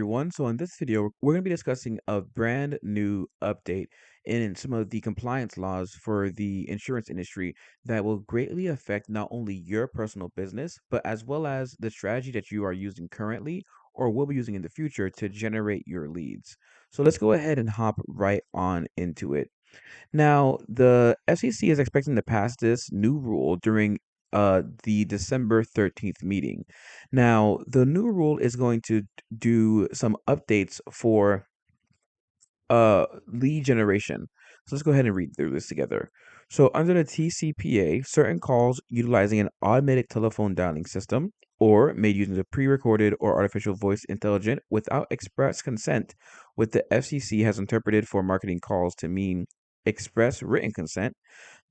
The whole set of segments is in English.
Everyone. So in this video, we're going to be discussing a brand new update in some of the compliance laws for the insurance industry that will greatly affect not only your personal business, but as well as the strategy that you are using currently or will be using in the future to generate your leads. So let's go ahead and hop right on into it. Now, the FCC is expecting to pass this new rule during the December 13th meeting. Now, the new rule is going to do some updates for lead generation. So let's go ahead and read through this together. So under the TCPA, certain calls utilizing an automated telephone dialing system or made using a pre-recorded or artificial voice intelligent without express consent, with the FCC has interpreted for marketing calls to mean express written consent.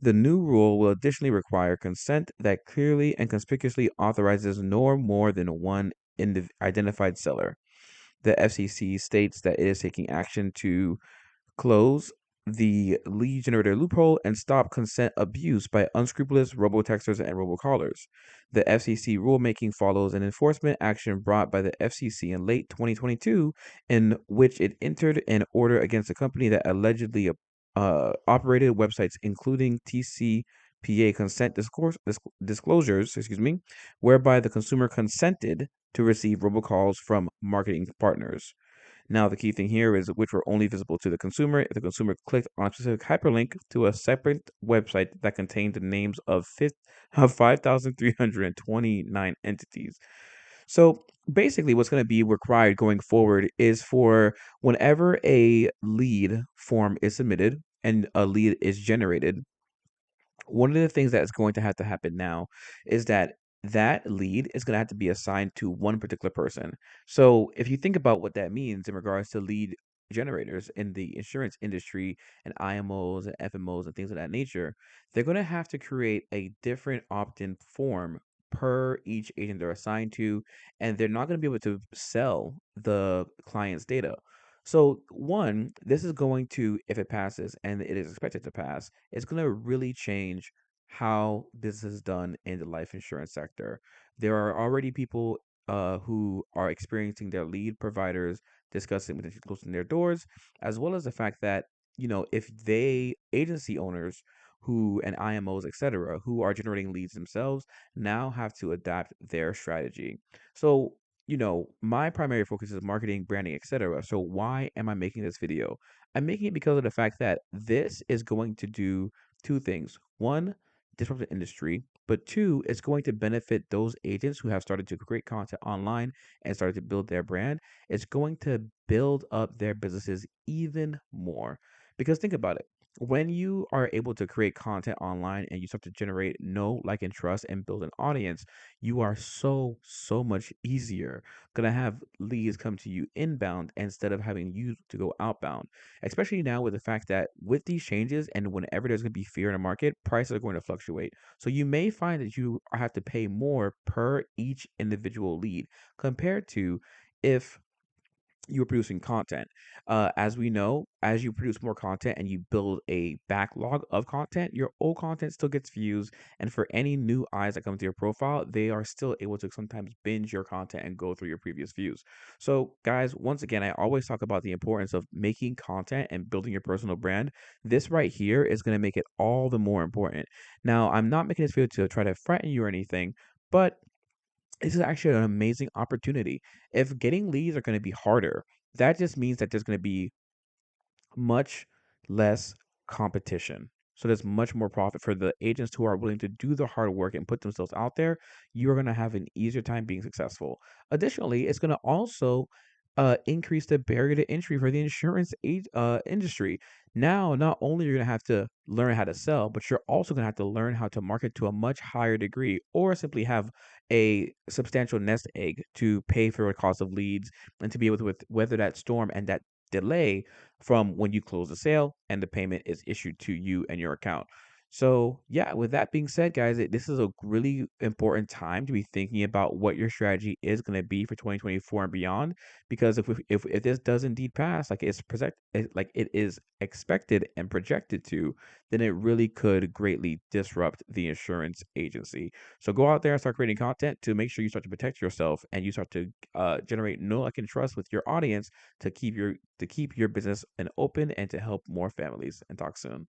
The new rule will additionally require consent that clearly and conspicuously authorizes no more than one identified seller. The FCC states that it is taking action to close the lead generator loophole and stop consent abuse by unscrupulous robotexters and robocallers. The FCC rulemaking follows an enforcement action brought by the FCC in late 2022, in which it entered an order against a company that allegedly operated websites including TCPA disclosures, whereby the consumer consented to receive robocalls from marketing partners. Now, the key thing here is which were only visible to the consumer if the consumer clicked on a specific hyperlink to a separate website that contained the names of 5,329 entities. So basically, what's going to be required going forward is for whenever a lead form is submitted and a lead is generated, one of the things that's going to have to happen now is that that lead is going to have to be assigned to one particular person. So if you think about what that means in regards to lead generators in the insurance industry and IMOs and FMOs and things of that nature, they're going to have to create a different opt-in form per each agent they're assigned to, and they're not going to be able to sell the client's data. So one, this is going to, if it passes, and it is expected to pass, it's going to really change how this is done in the life insurance sector. There are already people who are experiencing their lead providers discussing potentially closing their doors, as well as the fact that, if they agency owners who and IMOs, etc., who are generating leads themselves now have to adapt their strategy. So my primary focus is marketing, branding, etc. So why am I making this video? I'm making it because of the fact that this is going to do two things. One, disrupt the industry, but two, it's going to benefit those agents who have started to create content online and started to build their brand. It's going to build up their businesses even more. Because think about it. When you are able to create content online and you start to generate know, like, and trust and build an audience, you are so much easier gonna have leads come to you inbound instead of having you to go outbound. Especially now with the fact that with these changes and whenever there's gonna be fear in the market, prices are going to fluctuate. So you may find that you have to pay more per each individual lead compared to if you are producing content. As we know, as you produce more content and you build a backlog of content, your old content still gets views. And for any new eyes that come to your profile, they are still able to sometimes binge your content and go through your previous views. So, guys, once again, I always talk about the importance of making content and building your personal brand. This right here is going to make it all the more important. Now, I'm not making this video to try to frighten you or anything, but this is actually an amazing opportunity. If getting leads are going to be harder, that just means that there's going to be much less competition. So there's much more profit for the agents who are willing to do the hard work and put themselves out there. You're going to have an easier time being successful. Additionally, it's going to also increase the barrier to entry for the industry. Now, not only you're going to have to learn how to sell, but you're also going to have to learn how to market to a much higher degree, or simply have a substantial nest egg to pay for the cost of leads and to be able to weather that storm and that delay from when you close the sale and the payment is issued to you and your account. So, yeah, with that being said, guys, this is a really important time to be thinking about what your strategy is going to be for 2024 and beyond. Because if this does indeed pass, like it is expected and projected to, then it really could greatly disrupt the insurance agency. So go out there and start creating content to make sure you start to protect yourself and you start to generate know, like, and trust with your audience to keep your business and open and to help more families. And talk soon.